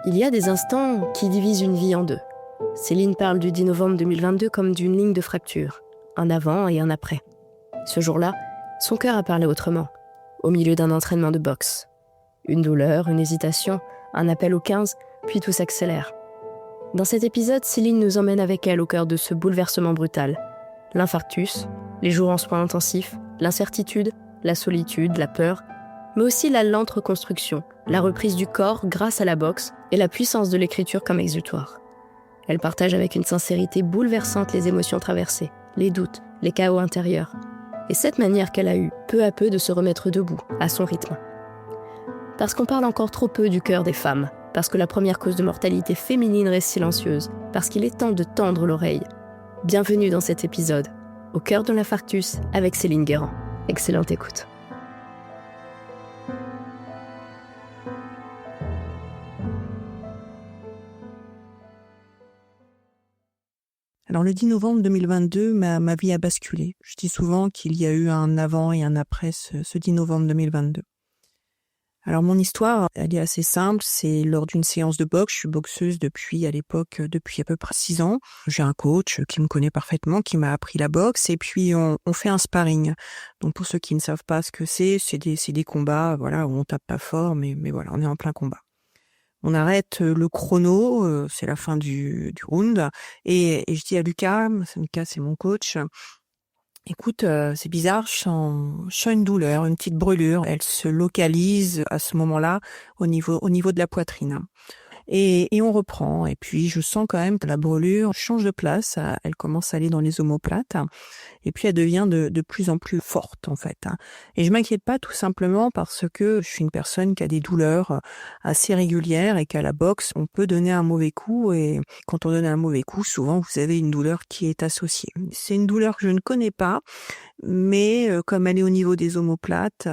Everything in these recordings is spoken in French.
Il y a des instants qui divisent une vie en deux. Céline parle du 10 novembre 2022 comme d'une ligne de fracture, un avant et un après. Ce jour-là, son cœur a parlé autrement, au milieu d'un entraînement de boxe. Une douleur, une hésitation, un appel au 15, puis tout s'accélère. Dans cet épisode, Céline nous emmène avec elle au cœur de ce bouleversement brutal. L'infarctus, les jours en soins intensifs, l'incertitude, la solitude, la peur, mais aussi la lente reconstruction, la reprise du corps grâce à la boxe et la puissance de l'écriture comme exutoire. Elle partage avec une sincérité bouleversante les émotions traversées, les doutes, les chaos intérieurs, et cette manière qu'elle a eue, peu à peu, de se remettre debout, à son rythme. Parce qu'on parle encore trop peu du cœur des femmes, parce que la première cause de mortalité féminine reste silencieuse, parce qu'il est temps de tendre l'oreille. Bienvenue dans cet épisode, au cœur de l'infarctus, avec Céline Guérand. Excellente écoute. Alors le 10 novembre 2022, ma vie a basculé. Je dis souvent qu'il y a eu un avant et un après ce 10 novembre 2022. Alors mon histoire, elle est assez simple, c'est lors d'une séance de boxe. Je suis boxeuse depuis à peu près 6 ans. J'ai un coach qui me connaît parfaitement, qui m'a appris la boxe, et puis on fait un sparring. Donc pour ceux qui ne savent pas ce que c'est des combats, voilà, où on tape pas fort, mais voilà, on est en plein combat. On arrête le chrono, c'est la fin du round, et je dis à Lucas, c'est mon coach, écoute, c'est bizarre, je sens une douleur, une petite brûlure. Elle se localise à ce moment-là au niveau de la poitrine. Et on reprend. Et puis je sens quand même que la brûlure change de place. Elle commence à aller dans les omoplates. Et puis elle devient de plus en plus forte en fait. Et je m'inquiète pas tout simplement parce que je suis une personne qui a des douleurs assez régulières et qu'à la boxe, on peut donner un mauvais coup. Et quand on donne un mauvais coup, souvent vous avez une douleur qui est associée. C'est une douleur que je ne connais pas, mais comme elle est au niveau des omoplates,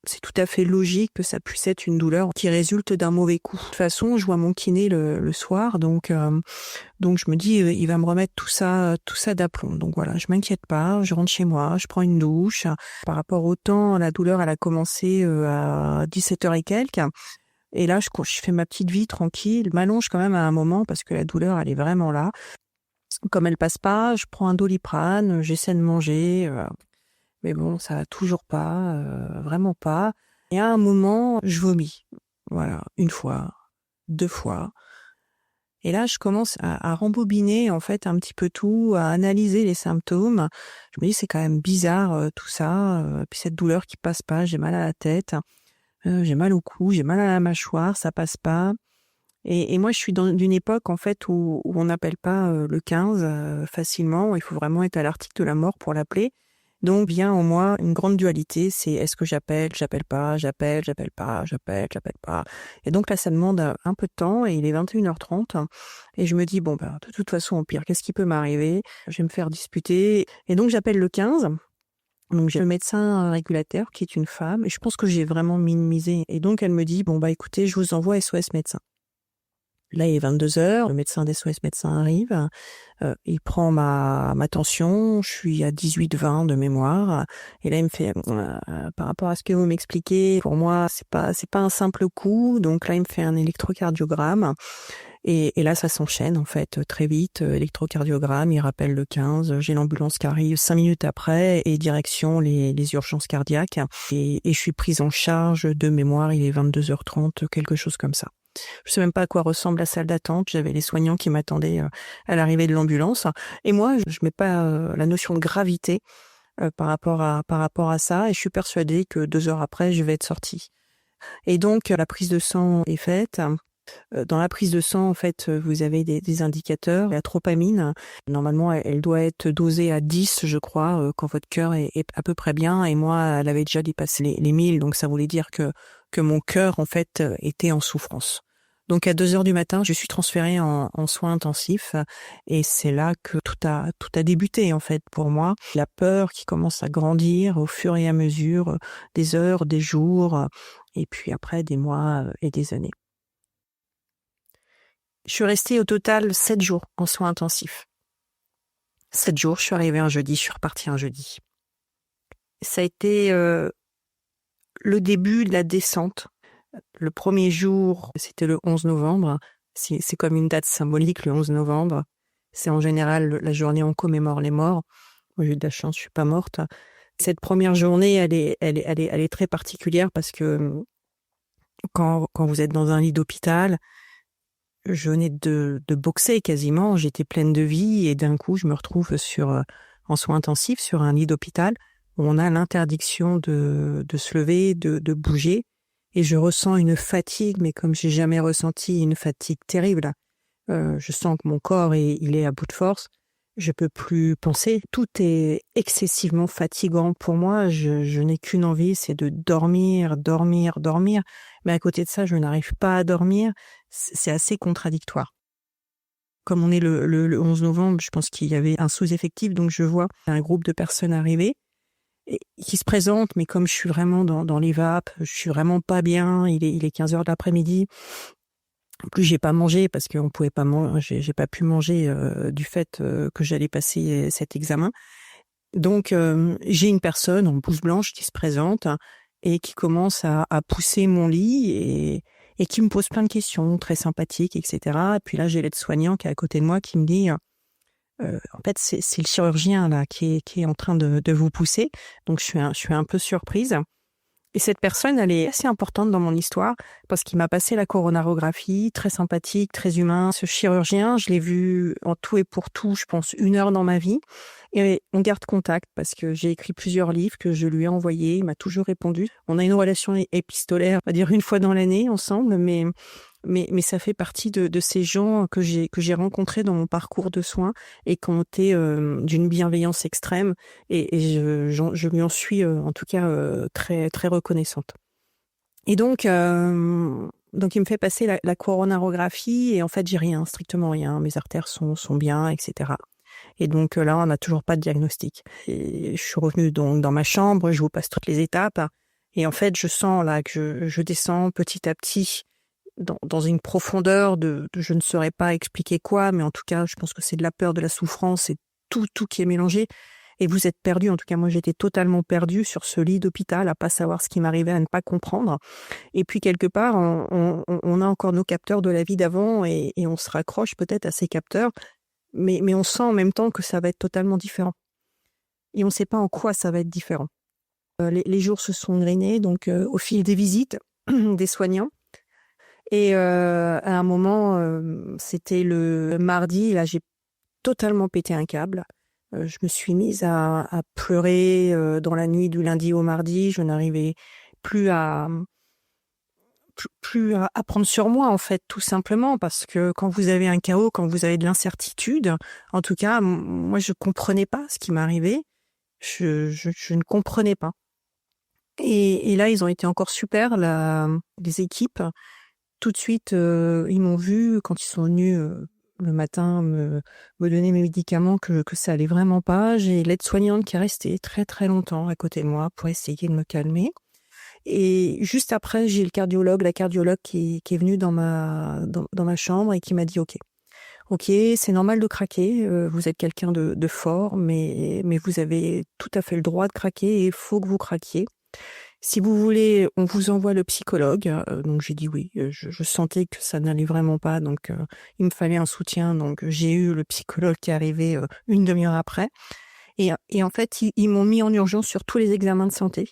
c'est tout à fait logique que ça puisse être une douleur qui résulte d'un mauvais coup. De toute façon, je vois mon kiné le soir, donc je me dis il va me remettre tout ça d'aplomb. Donc voilà, je m'inquiète pas, je rentre chez moi, je prends une douche. Par rapport au temps, la douleur elle a commencé à 17h et quelques. Et là, je fais ma petite vie tranquille, je m'allonge quand même à un moment parce que la douleur elle est vraiment là. Comme elle passe pas, je prends un Doliprane, j'essaie de manger. Mais bon, ça va toujours pas, vraiment pas. Et à un moment, je vomis. Voilà, 1 fois, 2 fois. Et là, je commence à rembobiner, en fait, un petit peu tout, à analyser les symptômes. Je me dis: «C'est quand même bizarre, tout ça, puis cette douleur qui passe pas, j'ai mal à la tête, j'ai mal au cou, j'ai mal à la mâchoire, ça passe pas». Et moi, je suis d'une époque, en fait, où on n'appelle pas, le 15, facilement. Il faut vraiment être à l'article de la mort pour l'appeler. Donc vient en moi une grande dualité, c'est est-ce que j'appelle pas, j'appelle pas, j'appelle pas. Et donc là, ça demande un peu de temps et il est 21h30 et je me dis, bon, bah, de toute façon, au pire, qu'est-ce qui peut m'arriver? Je vais me faire disputer. Et donc j'appelle le 15. Donc j'ai le médecin régulateur qui est une femme et je pense que j'ai vraiment minimisé. Et donc elle me dit, bon, bah écoutez, je vous envoie SOS médecin. Là, il est 22h, le médecin d'SOS médecin arrive, il prend ma tension, je suis à 18-20 de mémoire, et là il me fait par rapport à ce que vous m'expliquez, pour moi c'est pas un simple coup, donc là il me fait un électrocardiogramme, et là ça s'enchaîne en fait très vite, électrocardiogramme, il rappelle le 15, j'ai l'ambulance qui arrive 5 minutes après, et direction les urgences cardiaques, et je suis prise en charge de mémoire, il est 22h30, quelque chose comme ça. Je sais même pas à quoi ressemble la salle d'attente. J'avais les soignants qui m'attendaient à l'arrivée de l'ambulance. Et moi, je mets pas la notion de gravité par rapport à ça. Et je suis persuadée que 2 heures après, je vais être sortie. Et donc, la prise de sang est faite. Dans la prise de sang, en fait, vous avez des indicateurs. La tropamine, normalement, elle doit être dosée à 10, je crois, quand votre cœur est à peu près bien. Et moi, elle avait déjà dépassé les 1000. Donc, ça voulait dire que mon cœur, en fait, était en souffrance. Donc à 2h du matin, je suis transférée en soins intensifs et c'est là que tout a débuté en fait pour moi. La peur qui commence à grandir au fur et à mesure des heures, des jours et puis après des mois et des années. Je suis restée au total 7 jours en soins intensifs. 7 jours, je suis arrivée un jeudi, je suis repartie un jeudi. Ça a été le début de la descente. Le premier jour, c'était le 11 novembre. C'est comme une date symbolique, le 11 novembre. C'est en général la journée où on commémore les morts. Moi, j'ai eu de la chance, je suis pas morte. Cette première journée, elle est très particulière parce que quand vous êtes dans un lit d'hôpital, je venais de boxer quasiment, j'étais pleine de vie et d'un coup, je me retrouve en soins intensifs sur un lit d'hôpital où on a l'interdiction de se lever, de bouger. Et je ressens une fatigue, mais comme j'ai jamais ressenti une fatigue terrible. Je sens que mon corps il est à bout de force. Je peux plus penser. Tout est excessivement fatigant pour moi. Je n'ai qu'une envie, c'est de dormir, dormir, dormir. Mais à côté de ça, je n'arrive pas à dormir. C'est assez contradictoire. Comme on est le 11 novembre, je pense qu'il y avait un sous-effectif, donc je vois un groupe de personnes arriver et qui se présentent, mais comme je suis vraiment dans les vapes, je suis vraiment pas bien, il est 15h de l'après-midi. En plus, j'ai pas mangé parce qu'on pouvait pas manger, j'ai pas pu manger du fait que j'allais passer cet examen. Donc, j'ai une personne en blouse blanche qui se présente et qui commence à pousser mon lit et qui me pose plein de questions, très sympathiques, etc. Et puis là, j'ai l'aide-soignant qui est à côté de moi qui me dit en fait, c'est le chirurgien là qui est en train de vous pousser. Donc, je suis un peu surprise. Et cette personne, elle est assez importante dans mon histoire parce qu'il m'a passé la coronarographie, très sympathique, très humain. Ce chirurgien, je l'ai vu en tout et pour tout, je pense, 1 heure dans ma vie. Et on garde contact parce que j'ai écrit plusieurs livres que je lui ai envoyés. Il m'a toujours répondu. On a une relation épistolaire, on va dire 1 fois dans l'année ensemble, mais ça fait partie de ces gens que j'ai rencontrés dans mon parcours de soins et qui ont été d'une bienveillance extrême et je lui en suis en tout cas très très reconnaissante. Et donc il me fait passer la coronarographie et en fait j'ai rien, strictement rien, mes artères sont bien, etc. Et donc là on n'a toujours pas de diagnostic. Et je suis revenue donc dans ma chambre, je vous passe toutes les étapes et en fait je sens là que je descends petit à petit dans une profondeur de je ne saurais pas expliquer quoi, mais en tout cas, je pense que c'est de la peur, de la souffrance, c'est tout qui est mélangé. Et vous êtes perdu. En tout cas, moi, j'étais totalement perdue sur ce lit d'hôpital, à pas savoir ce qui m'arrivait, à ne pas comprendre. Et puis, quelque part, on a encore nos capteurs de la vie d'avant et on se raccroche peut-être à ces capteurs, mais on sent en même temps que ça va être totalement différent. Et on ne sait pas en quoi ça va être différent. Les jours se sont grainés, donc au fil des visites des soignants. Et à un moment, c'était le mardi, là j'ai totalement pété un câble. Je me suis mise à pleurer dans la nuit du lundi au mardi. Je n'arrivais plus à prendre sur moi en fait, tout simplement parce que quand vous avez un chaos, quand vous avez de l'incertitude, en tout cas moi je comprenais pas ce qui m'arrivait. Je ne comprenais pas. Et là ils ont été encore super les équipes. Tout de suite, ils m'ont vu quand ils sont venus le matin me donner mes médicaments que ça allait vraiment pas. J'ai l'aide-soignante qui est restée très très longtemps à côté de moi pour essayer de me calmer. Et juste après, j'ai la cardiologue qui est venue dans ma chambre et qui m'a dit OK, c'est normal de craquer. Vous êtes quelqu'un de fort, mais vous avez tout à fait le droit de craquer et il faut que vous craquiez. Si vous voulez, on vous envoie le psychologue. Donc j'ai dit oui. Je sentais que ça n'allait vraiment pas, donc il me fallait un soutien. Donc j'ai eu le psychologue qui est arrivé 1/2 heure après. Et en fait, ils m'ont mis en urgence sur tous les examens de santé.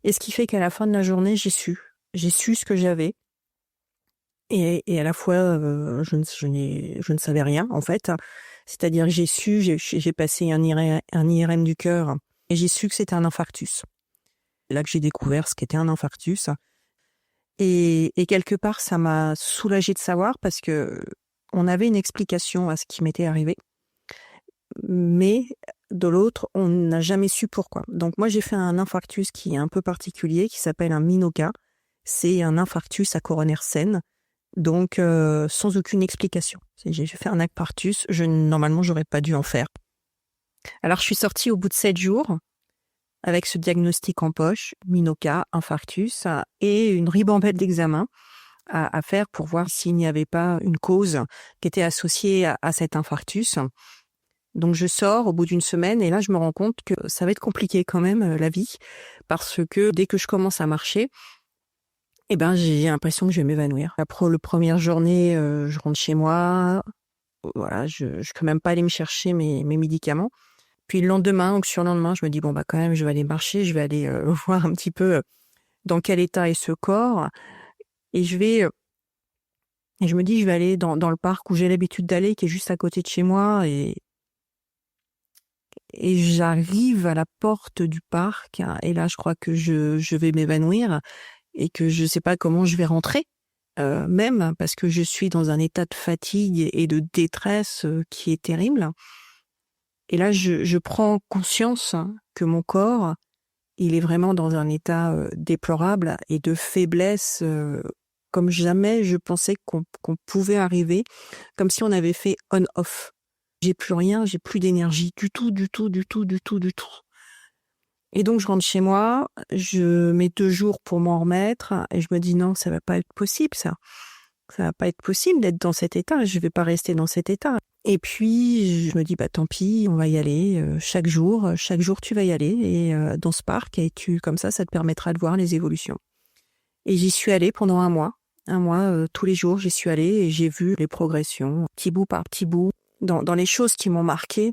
Et ce qui fait qu'à la fin de la journée, j'ai su ce que j'avais. Et à la fois, je ne savais rien en fait. C'est-à-dire que j'ai passé un IRM du cœur et j'ai su que c'était un infarctus. Là que j'ai découvert ce qu'était un infarctus. Et quelque part, ça m'a soulagée de savoir parce que on avait une explication à ce qui m'était arrivé. Mais de l'autre, on n'a jamais su pourquoi. Donc moi, j'ai fait un infarctus qui est un peu particulier, qui s'appelle un MINOCA. C'est un infarctus à coronaire saine, donc sans aucune explication. J'ai fait un infarctus, normalement, j'aurais pas dû en faire. Alors, je suis sortie au bout de 7 jours avec ce diagnostic en poche, MINOCA, infarctus, et une ribambelle d'examens à faire pour voir s'il n'y avait pas une cause qui était associée à cet infarctus. Donc je sors au bout d'une semaine et là je me rends compte que ça va être compliqué quand même la vie parce que dès que je commence à marcher, Eh ben, j'ai l'impression que je vais m'évanouir. Après la première journée, je rentre chez moi. Voilà, je ne peux même pas aller me chercher mes médicaments. Puis le lendemain, ou le surlendemain, je me dis, bon, bah quand même, je vais aller marcher, je vais aller voir un petit peu dans quel état est ce corps. Et et je me dis, je vais aller dans le parc où j'ai l'habitude d'aller, qui est juste à côté de chez moi. Et j'arrive à la porte du parc. Et là, je crois que je vais m'évanouir et que je ne sais pas comment je vais rentrer. Même parce que je suis dans un état de fatigue et de détresse qui est terrible. Et là, je prends conscience que mon corps, il est vraiment dans un état déplorable et de faiblesse comme jamais je pensais qu'on pouvait arriver, comme si on avait fait on-off. J'ai plus rien, j'ai plus d'énergie du tout, du tout, du tout, du tout, du tout. Et donc je rentre chez moi, je mets 2 jours pour m'en remettre et je me dis non, ça va pas être possible ça. Ça va pas être possible d'être dans cet état, je vais pas rester dans cet état. Et puis je me dis bah tant pis, on va y aller chaque jour tu vas y aller et dans ce parc et comme ça te permettra de voir les évolutions. Et j'y suis allée pendant un mois, tous les jours j'y suis allée et j'ai vu les progressions, petit bout par petit bout. Dans les choses qui m'ont marquée,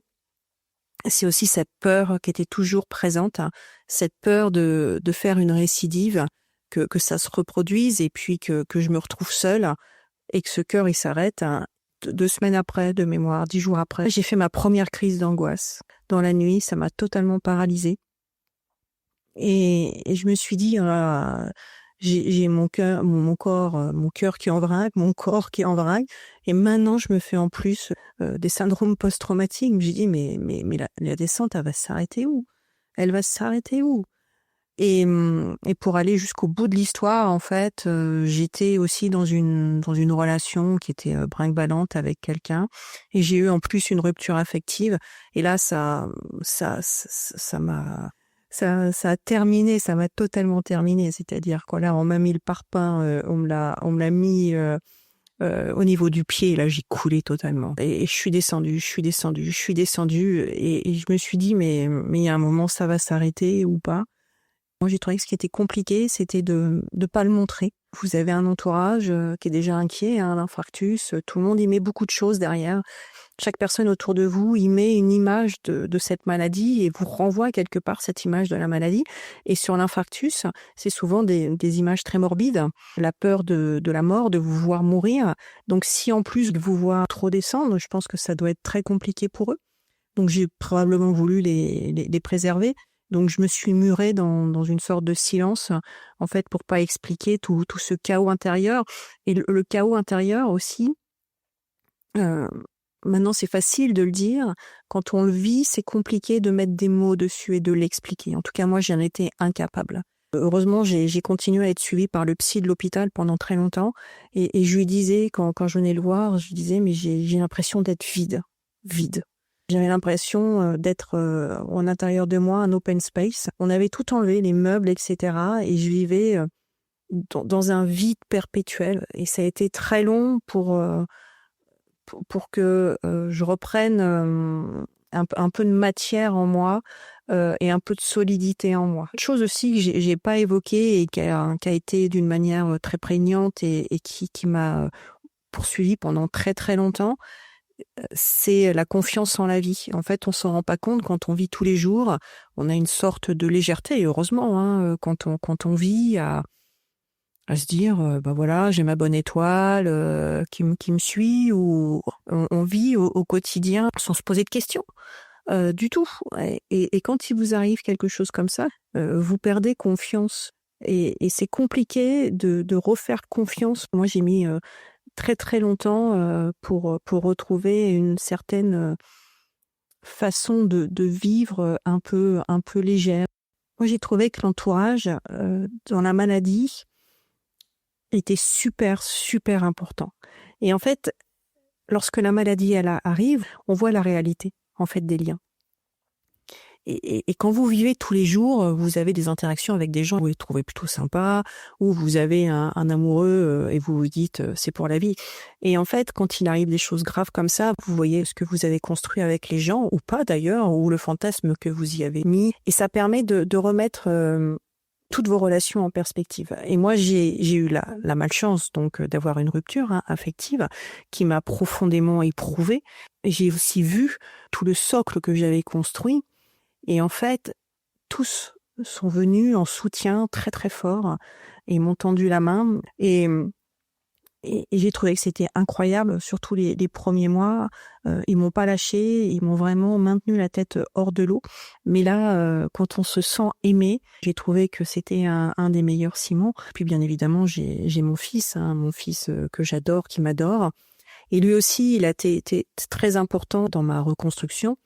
c'est aussi cette peur qui était toujours présente, cette peur de faire une récidive, que ça se reproduise et puis que je me retrouve seule et que ce cœur il s'arrête. 2 semaines après, de mémoire, 10 jours après, j'ai fait ma première crise d'angoisse. Dans la nuit, ça m'a totalement paralysée. Et je me suis dit, j'ai mon cœur qui est en vrac, mon corps qui est en vrac. Et maintenant, je me fais en plus des syndromes post-traumatiques. Je me dis, mais la descente, elle va s'arrêter où? Elle va s'arrêter où? Et pour aller jusqu'au bout de l'histoire, en fait, j'étais aussi dans une relation qui était brinque-ballante avec quelqu'un, et j'ai eu en plus une rupture affective. Et là, ça a terminé, ça m'a totalement terminé. C'est-à-dire que là, on m'a mis le parpaing, on me l'a mis au niveau du pied. Là, j'ai coulé totalement. Et je suis descendue, et je me suis dit, mais il y a un moment, ça va s'arrêter ou pas? Moi, j'ai trouvé que ce qui était compliqué, c'était de pas le montrer. Vous avez un entourage qui est déjà inquiet, un infarctus, tout le monde y met beaucoup de choses derrière. Chaque personne autour de vous y met une image de cette maladie et vous renvoie quelque part cette image de la maladie. Et sur l'infarctus, c'est souvent des images très morbides. La peur de la mort, de vous voir mourir. Donc si en plus de vous voir trop descendre, je pense que ça doit être très compliqué pour eux. Donc j'ai probablement voulu les préserver. Donc je me suis murée dans une sorte de silence, en fait, pour pas expliquer tout ce chaos intérieur. Et le chaos intérieur aussi, maintenant c'est facile de le dire, quand on le vit, c'est compliqué de mettre des mots dessus et de l'expliquer. En tout cas, moi, j'en étais incapable. Heureusement, j'ai continué à être suivie par le psy de l'hôpital pendant très longtemps. Et je lui disais, quand je venais le voir, je lui disais, mais j'ai l'impression d'être vide. J'avais l'impression d'être en intérieur de moi, un open space. On avait tout enlevé, les meubles, etc. Et je vivais dans un vide perpétuel. Et ça a été très long pour que je reprenne un peu de matière en moi et un peu de solidité en moi. Une chose aussi que j'ai pas évoquée et qui a été d'une manière très prégnante et qui m'a poursuivie pendant très très longtemps, c'est la confiance en la vie. En fait, on s'en rend pas compte quand on vit tous les jours. On a une sorte de légèreté, et heureusement, quand on vit à se dire, bah voilà, j'ai ma bonne étoile qui me suit, ou on vit au quotidien sans se poser de questions du tout. Et quand il vous arrive quelque chose comme ça, vous perdez confiance. Et c'est compliqué de refaire confiance. Moi, j'ai mis très très longtemps pour retrouver une certaine façon de vivre un peu légère. Moi, j'ai trouvé que l'entourage dans la maladie était super super important. Et en fait, lorsque la maladie elle arrive, on voit la réalité en fait des liens. Et quand vous vivez tous les jours, vous avez des interactions avec des gens que vous les trouvez plutôt sympas, ou vous avez un amoureux et vous vous dites c'est pour la vie. Et en fait, quand il arrive des choses graves comme ça, vous voyez ce que vous avez construit avec les gens, ou pas d'ailleurs, ou le fantasme que vous y avez mis. Et ça permet de remettre toutes vos relations en perspective. Et moi, j'ai eu la malchance donc d'avoir une rupture affective qui m'a profondément éprouvée. Et j'ai aussi vu tout le socle que j'avais construit. Et en fait, tous sont venus en soutien très très fort et m'ont tendu la main. Et j'ai trouvé que c'était incroyable, surtout les premiers mois. Ils m'ont pas lâché, ils m'ont vraiment maintenu la tête hors de l'eau. Mais là, quand on se sent aimé, j'ai trouvé que c'était un des meilleurs ciments. Puis bien évidemment, j'ai mon fils que j'adore, qui m'adore. Et lui aussi, il a été très important dans ma reconstruction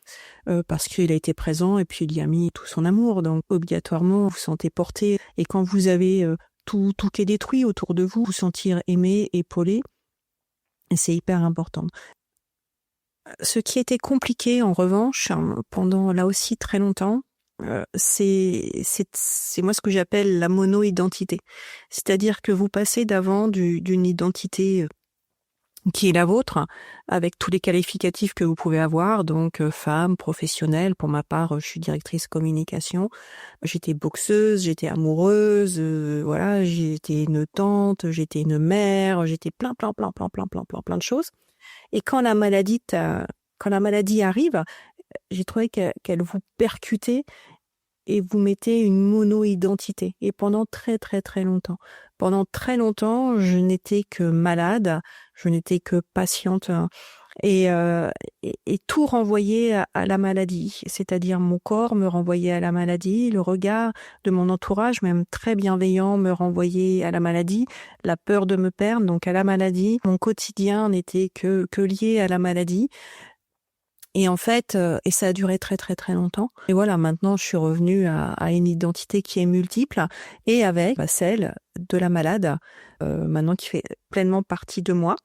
parce qu'il a été présent et puis il y a mis tout son amour. Donc obligatoirement, vous vous sentez porté. Et quand vous avez tout qui est détruit autour de vous, vous sentir aimé, épaulé, c'est hyper important. Ce qui était compliqué, en revanche, pendant là aussi très longtemps, c'est moi ce que j'appelle la mono-identité. C'est-à-dire que vous passez d'avant d'une identité qui est la vôtre, avec tous les qualificatifs que vous pouvez avoir, donc femme, professionnelle. Pour ma part, je suis directrice communication. J'étais boxeuse, j'étais amoureuse, voilà, j'étais une tante, j'étais une mère, j'étais plein de choses. Et quand la maladie arrive, j'ai trouvé qu'elle vous percutait et vous mettez une mono-identité. Et pendant très longtemps. Pendant très longtemps, je n'étais que malade, je n'étais que patiente et tout renvoyait à la maladie. C'est-à-dire mon corps me renvoyait à la maladie, le regard de mon entourage, même très bienveillant, me renvoyait à la maladie, la peur de me perdre, donc à la maladie. Mon quotidien n'était que lié à la maladie. Et en fait, et ça a duré très longtemps. Et voilà, maintenant, je suis revenue à une identité qui est multiple et avec celle de la malade, maintenant qui fait pleinement partie de moi.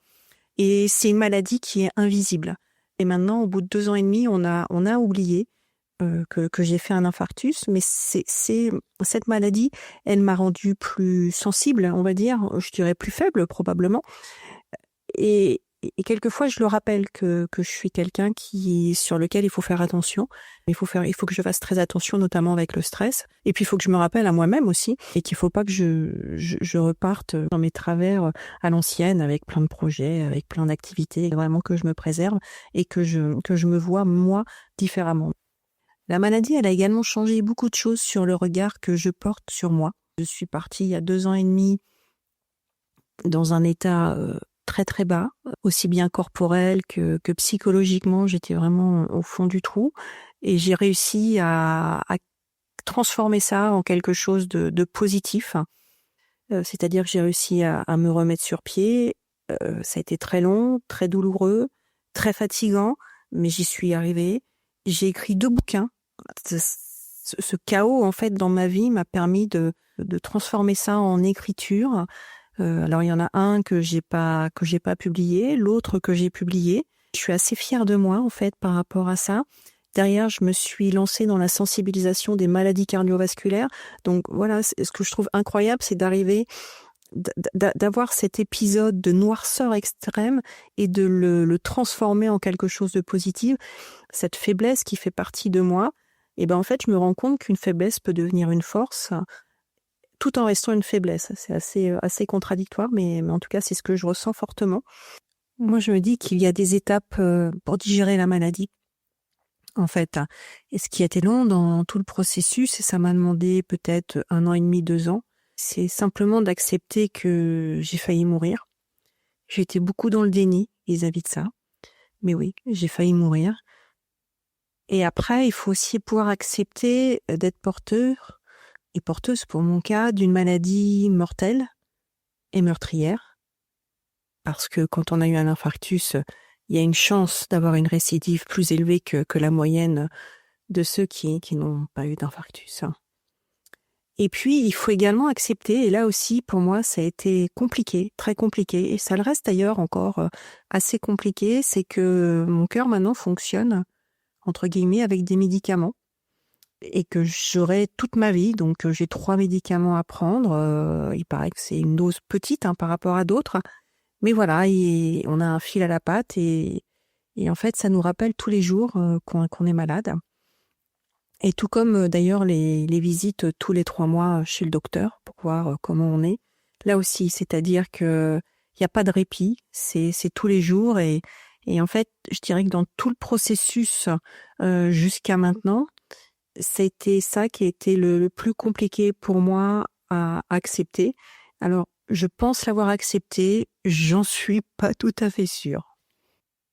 Et c'est une maladie qui est invisible. Et maintenant, au bout de 2 ans et demi, on a oublié que j'ai fait un infarctus, mais c'est cette maladie, elle m'a rendue plus sensible, on va dire, je dirais plus faible probablement. Et quelquefois, je le rappelle que je suis quelqu'un sur lequel il faut faire attention. Il faut que je fasse très attention, notamment avec le stress. Et puis, il faut que je me rappelle à moi-même aussi, et qu'il faut pas que je reparte dans mes travers à l'ancienne, avec plein de projets, avec plein d'activités. Vraiment que je me préserve et que je me vois, moi, différemment. La maladie, elle a également changé beaucoup de choses sur le regard que je porte sur moi. Je suis partie il y a 2 ans et demi dans un état très bas, aussi bien corporel que psychologiquement. J'étais vraiment au fond du trou et j'ai réussi à transformer ça en quelque chose de positif. C'est-à-dire que j'ai réussi à me remettre sur pied. Ça a été très long, très douloureux, très fatigant, mais j'y suis arrivée. J'ai écrit 2 bouquins. Ce chaos, en fait, dans ma vie m'a permis de transformer ça en écriture. Alors il y en a un que j'ai pas publié, l'autre que j'ai publié. Je suis assez fière de moi en fait par rapport à ça. Derrière, je me suis lancée dans la sensibilisation des maladies cardiovasculaires. Donc voilà, ce que je trouve incroyable, c'est d'arriver d'avoir cet épisode de noirceur extrême et de le transformer en quelque chose de positif. Cette faiblesse qui fait partie de moi, et ben en fait, je me rends compte qu'une faiblesse peut devenir une force, tout en restant une faiblesse. C'est assez contradictoire, mais en tout cas, c'est ce que je ressens fortement. Moi, je me dis qu'il y a des étapes pour digérer la maladie, en fait. Et ce qui a été long dans tout le processus, et ça m'a demandé peut-être 1 an et demi, 2 ans, c'est simplement d'accepter que j'ai failli mourir. J'ai été beaucoup dans le déni vis-à-vis de ça. Mais oui, j'ai failli mourir. Et après, il faut aussi pouvoir accepter d'être porteuse pour mon cas, d'une maladie mortelle et meurtrière. Parce que quand on a eu un infarctus, il y a une chance d'avoir une récidive plus élevée que la moyenne de ceux qui n'ont pas eu d'infarctus. Et puis, il faut également accepter, et là aussi, pour moi, ça a été compliqué, très compliqué, et ça le reste d'ailleurs encore assez compliqué, c'est que mon cœur maintenant fonctionne, entre guillemets, avec des médicaments. Et que j'aurai toute ma vie. Donc, j'ai 3 médicaments à prendre. Il paraît que c'est une dose petite par rapport à d'autres. Mais voilà, on a un fil à la patte et en fait, ça nous rappelle tous les jours qu'on est malade. Et tout comme d'ailleurs les visites tous les 3 mois chez le docteur pour voir comment on est. Là aussi, c'est-à-dire que il n'y a pas de répit, c'est tous les jours et en fait, je dirais que dans tout le processus jusqu'à maintenant, c'était ça qui a été le plus compliqué pour moi à accepter. Alors, je pense l'avoir accepté, j'en suis pas tout à fait sûre.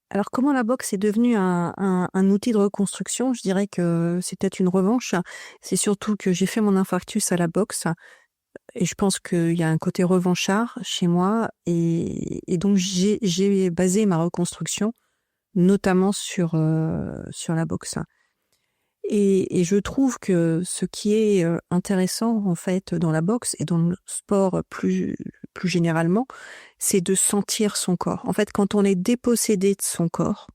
Alors, comment la boxe est devenue un outil de reconstruction? Je dirais que c'est peut-être une revanche. C'est surtout que j'ai fait mon infarctus à la boxe et je pense qu'il y a un côté revanchard chez moi et donc j'ai basé ma reconstruction notamment sur la boxe. Et je trouve que ce qui est intéressant en fait dans la boxe et dans le sport plus généralement, c'est de sentir son corps. En fait, quand on est dépossédé de son corps,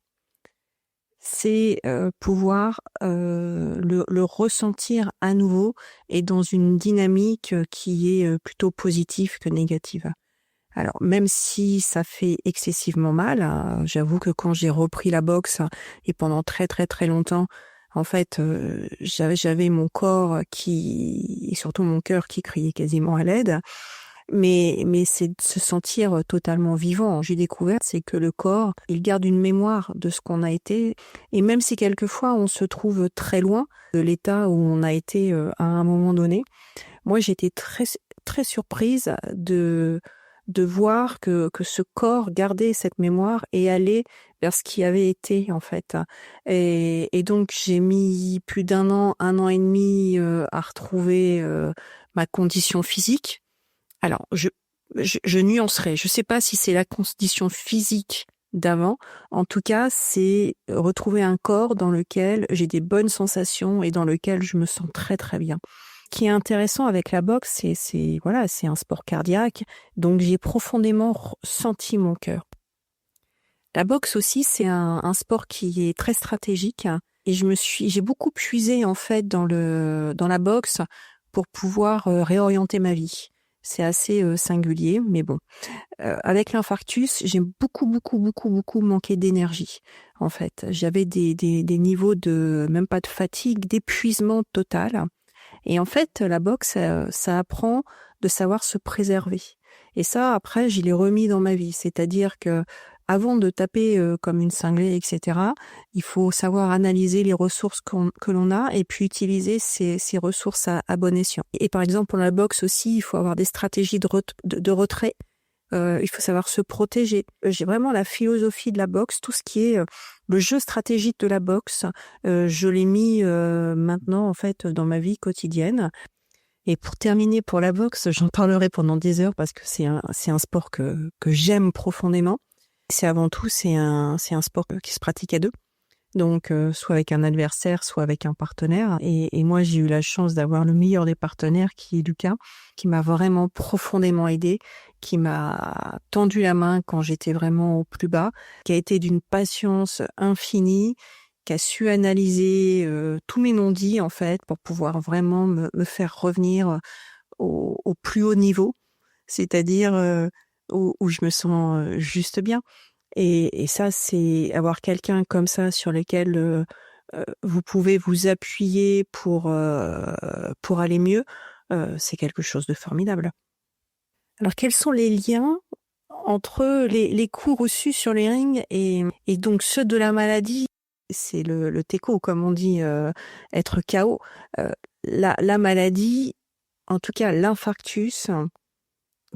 c'est pouvoir le ressentir à nouveau et dans une dynamique qui est plutôt positive que négative. Alors, même si ça fait excessivement mal, hein, j'avoue que quand j'ai repris la boxe et pendant très très très longtemps, en fait, j'avais mon corps et surtout mon cœur qui criait quasiment à l'aide. Mais c'est de se sentir totalement vivant. J'ai découvert, c'est que le corps, il garde une mémoire de ce qu'on a été. Et même si quelquefois on se trouve très loin de l'état où on a été à un moment donné, moi j'étais très, très surprise de voir que ce corps gardait cette mémoire et allait vers ce qui avait été en fait. Et donc j'ai mis plus un an et demi à retrouver ma condition physique. Alors je nuancerai. Je sais pas si c'est la condition physique d'avant. En tout cas, c'est retrouver un corps dans lequel j'ai des bonnes sensations et dans lequel je me sens très très bien. Ce qui est intéressant avec la boxe, c'est un sport cardiaque, donc j'ai profondément senti mon cœur. La boxe aussi, c'est un sport qui est très stratégique et j'ai beaucoup puisé en fait dans la boxe pour pouvoir réorienter ma vie. C'est assez singulier, mais bon. Avec l'infarctus, j'ai beaucoup manqué d'énergie. En fait, j'avais des niveaux même pas de fatigue, d'épuisement total. Et en fait, la boxe, ça apprend de savoir se préserver. Et ça, après, je l'ai remis dans ma vie. C'est-à-dire que avant de taper comme une cinglée, etc., il faut savoir analyser les ressources que l'on a et puis utiliser ces ressources à bon escient. Et par exemple, pour la boxe aussi, il faut avoir des stratégies de retrait. Il faut savoir se protéger. J'ai vraiment la philosophie de la boxe, tout ce qui est le jeu stratégique de la boxe, je l'ai mis maintenant en fait dans ma vie quotidienne. Et pour terminer pour la boxe, j'en parlerai pendant des heures parce que c'est un sport que j'aime profondément. C'est un sport qui se pratique à deux. Donc, soit avec un adversaire, soit avec un partenaire. Et moi, j'ai eu la chance d'avoir le meilleur des partenaires, qui est Lucas, qui m'a vraiment profondément aidée, qui m'a tendu la main quand j'étais vraiment au plus bas, qui a été d'une patience infinie, qui a su analyser tous mes non-dits, en fait, pour pouvoir vraiment me faire revenir au plus haut niveau, c'est-à-dire où je me sens juste bien. Et ça, c'est avoir quelqu'un comme ça sur lequel vous pouvez vous appuyer pour aller mieux, c'est quelque chose de formidable. Alors, quels sont les liens entre les coups reçus sur les rings et donc ceux de la maladie? C'est le TECO, comme on dit, être KO. La maladie, en tout cas l'infarctus,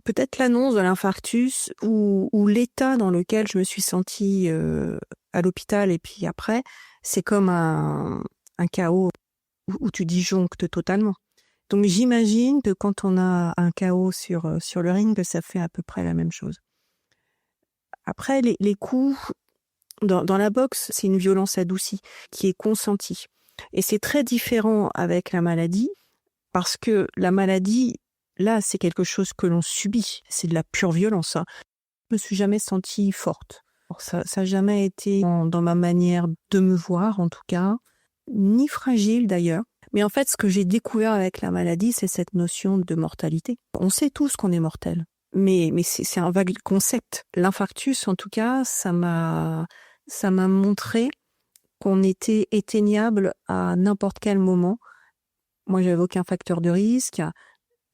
peut-être l'annonce de l'infarctus ou l'état dans lequel je me suis sentie à l'hôpital et puis après, c'est comme un chaos où tu disjonctes totalement. Donc j'imagine que quand on a un chaos sur le ring, que ça fait à peu près la même chose. Après, les coups dans la boxe, c'est une violence adoucie qui est consentie. Et c'est très différent avec la maladie parce que la maladie, là, c'est quelque chose que l'on subit. C'est de la pure violence. Je me suis jamais sentie forte. Alors, ça n'a jamais été dans ma manière de me voir, en tout cas, ni fragile d'ailleurs. Mais en fait, ce que j'ai découvert avec la maladie, c'est cette notion de mortalité. On sait tous qu'on est mortel, mais c'est un vague concept. L'infarctus, en tout cas, ça m'a montré qu'on était éteignable à n'importe quel moment. Moi, j'avais aucun facteur de risque,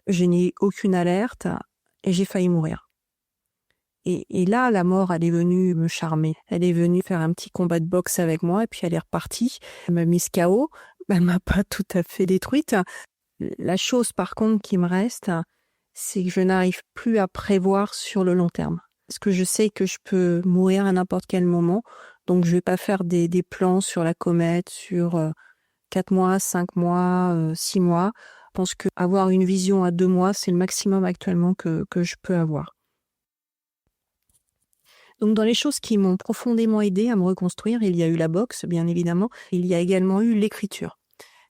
je n'ai aucune alerte et j'ai failli mourir. Et là, la mort, elle est venue me charmer. Elle est venue faire un petit combat de boxe avec moi et puis elle est repartie. Elle m'a mise KO. Elle m'a pas tout à fait détruite. La chose, par contre, qui me reste, c'est que je n'arrive plus à prévoir sur le long terme. Parce que je sais que je peux mourir à n'importe quel moment. Donc, je vais pas faire des plans sur la comète, sur 4 mois, 5 mois, 6 mois. Je pense qu'avoir une vision à 2 mois, c'est le maximum actuellement que je peux avoir. Donc, dans les choses qui m'ont profondément aidé à me reconstruire, il y a eu la boxe, bien évidemment. Il y a également eu l'écriture.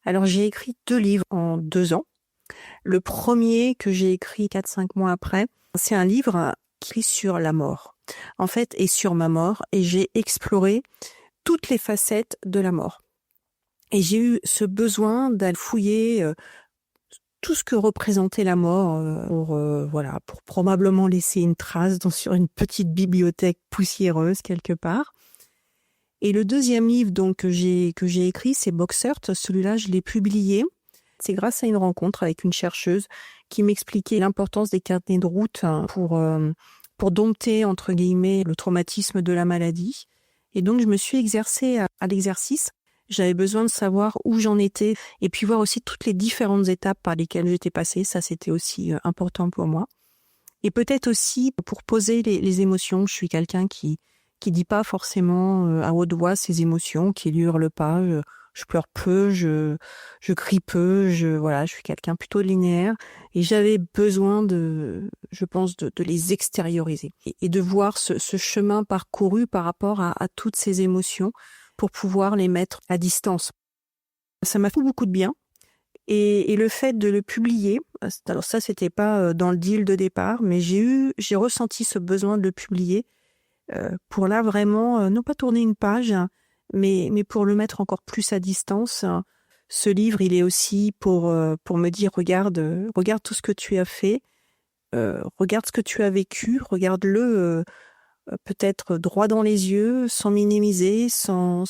Alors, j'ai écrit 2 livres en 2 ans. Le premier que j'ai écrit 4-5 mois après, c'est un livre écrit sur la mort, en fait, et sur ma mort. Et j'ai exploré toutes les facettes de la mort. Et j'ai eu ce besoin d'aller fouiller tout ce que représentait la mort pour probablement laisser une trace sur une petite bibliothèque poussiéreuse quelque part. Et le deuxième livre donc que j'ai écrit, c'est Boxeurt. Celui-là, je l'ai publié. C'est grâce à une rencontre avec une chercheuse qui m'expliquait l'importance des carnets de route pour dompter, entre guillemets, le traumatisme de la maladie. Et donc, je me suis exercée à l'exercice. J'avais besoin de savoir où j'en étais et puis voir aussi toutes les différentes étapes par lesquelles j'étais passée. Ça, c'était aussi important pour moi. Et peut-être aussi pour poser les émotions. Je suis quelqu'un qui dit pas forcément à haute voix ses émotions, qui hurle pas. Je pleure peu, je crie peu. Je suis quelqu'un plutôt linéaire. Et j'avais besoin de les extérioriser et de voir ce chemin parcouru par rapport à toutes ces émotions, pour pouvoir les mettre à distance. Ça m'a fait beaucoup de bien. Et le fait de le publier, alors ça, c'était pas dans le deal de départ, mais j'ai ressenti ce besoin de le publier pour là vraiment, non pas tourner une page, mais pour le mettre encore plus à distance. Ce livre, il est aussi pour me dire, regarde tout ce que tu as fait, regarde ce que tu as vécu, regarde-le peut-être droit dans les yeux, sans minimiser, sans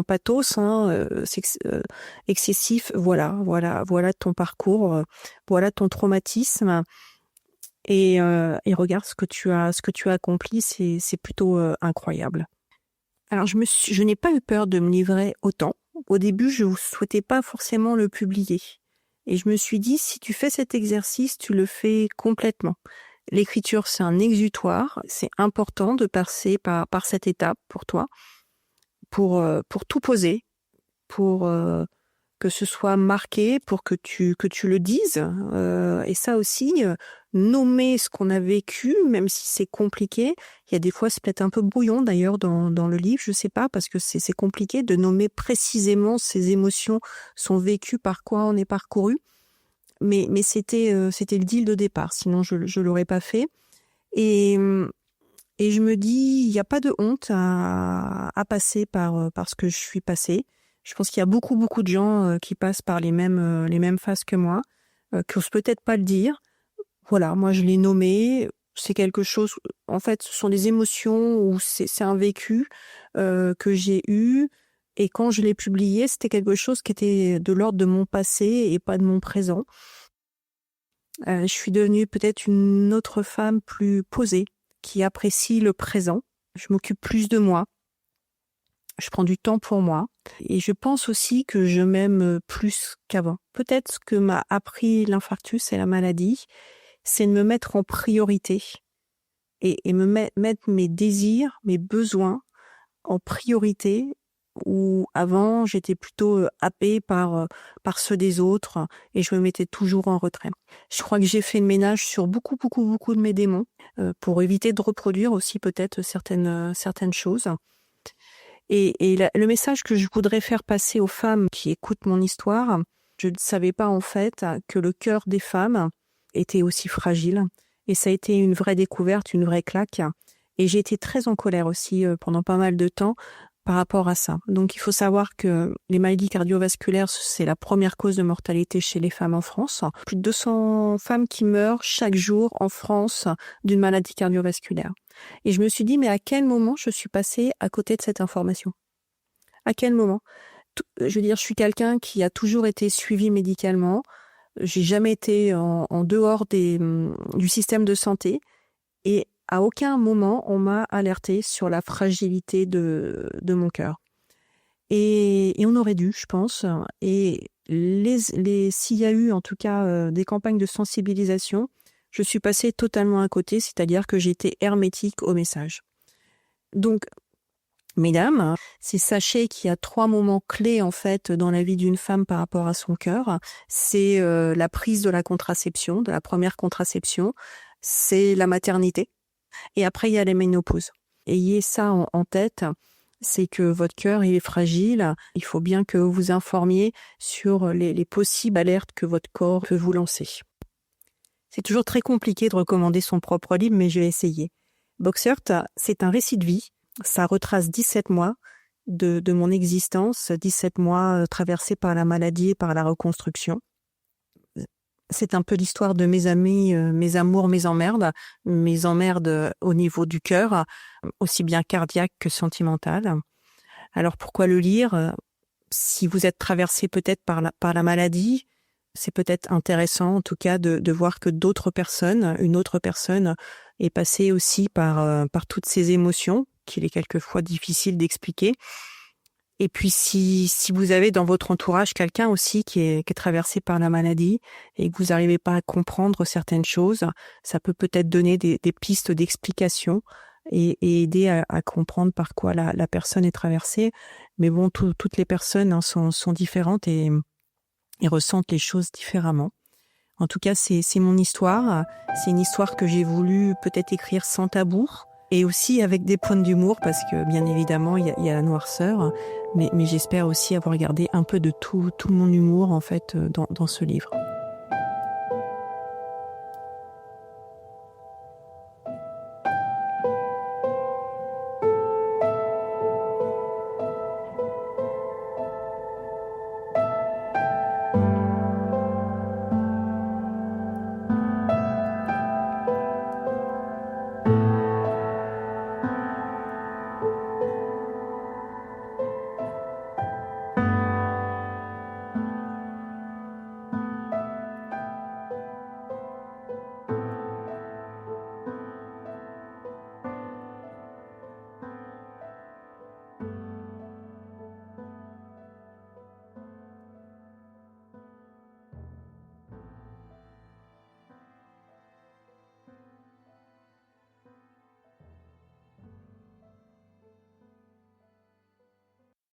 pathos, excessif. Voilà ton parcours, voilà ton traumatisme, et regarde ce que tu as accompli, c'est plutôt incroyable. Alors je n'ai pas eu peur de me livrer autant. Au début, je ne souhaitais pas forcément le publier, et je me suis dit, si tu fais cet exercice, tu le fais complètement. L'écriture, c'est un exutoire. C'est important de passer par cette étape pour toi, pour tout poser, pour que ce soit marqué, pour que tu le dises. Et ça aussi, nommer ce qu'on a vécu, même si c'est compliqué. Il y a des fois, c'est peut-être un peu brouillon d'ailleurs dans le livre, je sais pas, parce que c'est compliqué de nommer précisément ces émotions sont vécues, par quoi on est parcouru. Mais c'était le deal de départ, sinon je l'aurais pas fait. Et je me dis, il n'y a pas de honte à passer par ce que je suis passée. Je pense qu'il y a beaucoup de gens qui passent par les mêmes phases que moi, qui osent peut-être pas le dire. Voilà, moi je l'ai nommé. C'est quelque chose, en fait, ce sont des émotions ou c'est un vécu que j'ai eu. Et quand je l'ai publié, c'était quelque chose qui était de l'ordre de mon passé et pas de mon présent. Je suis devenue peut-être une autre femme plus posée, qui apprécie le présent. Je m'occupe plus de moi. Je prends du temps pour moi. Et je pense aussi que je m'aime plus qu'avant. Peut-être ce que m'a appris l'infarctus et la maladie, c'est de me mettre en priorité et me mettre mes désirs, mes besoins en priorité, où avant j'étais plutôt happée par ceux des autres et je me mettais toujours en retrait. Je crois que j'ai fait le ménage sur beaucoup de mes démons pour éviter de reproduire aussi peut-être certaines choses. Et le message que je voudrais faire passer aux femmes qui écoutent mon histoire, je ne savais pas en fait que le cœur des femmes était aussi fragile, et ça a été une vraie découverte, une vraie claque. Et j'ai été très en colère aussi pendant pas mal de temps par rapport à ça. Donc il faut savoir que les maladies cardiovasculaires, c'est la première cause de mortalité chez les femmes en France. Plus de 200 femmes qui meurent chaque jour en France d'une maladie cardiovasculaire. Et je me suis dit, mais à quel moment je suis passée à côté de cette information ? À quel moment? Je veux dire, je suis quelqu'un qui a toujours été suivi médicalement. J'ai jamais été en dehors du système de santé et à aucun moment on m'a alerté sur la fragilité de mon cœur. Et on aurait dû, je pense. Et s'il y a eu en tout cas des campagnes de sensibilisation, je suis passée totalement à côté, c'est-à-dire que j'étais hermétique au message. Donc, mesdames, sachez qu'il y a 3 moments clés en fait dans la vie d'une femme par rapport à son cœur. C'est la prise de la contraception, de la première contraception, c'est la maternité, et après il y a la ménopause. Ayez ça en tête, c'est que votre cœur il est fragile. Il faut bien que vous vous informiez sur les possibles alertes que votre corps peut vous lancer. C'est toujours très compliqué de recommander son propre livre, mais je vais essayer. Boxheart, c'est un récit de vie. Ça retrace 17 mois de mon existence, 17 mois traversés par la maladie et par la reconstruction. C'est un peu l'histoire de mes amis, mes amours, mes emmerdes au niveau du cœur, aussi bien cardiaque que sentimental. Alors pourquoi le lire? Si vous êtes traversé peut-être par la maladie, c'est peut-être intéressant en tout cas de voir que une autre personne est passée aussi par toutes ces émotions qu'il est quelquefois difficile d'expliquer. Et puis si vous avez dans votre entourage quelqu'un aussi qui est traversé par la maladie et que vous n'arrivez pas à comprendre certaines choses, ça peut peut-être donner des pistes d'explication et aider à comprendre par quoi la personne est traversée. Mais bon, toutes les personnes sont différentes et ressentent les choses différemment. En tout cas, c'est mon histoire. C'est une histoire que j'ai voulu peut-être écrire sans tabou et aussi avec des points d'humour parce que bien évidemment, il y a la noirceur. Mais j'espère aussi avoir gardé un peu de tout mon humour en fait dans ce livre.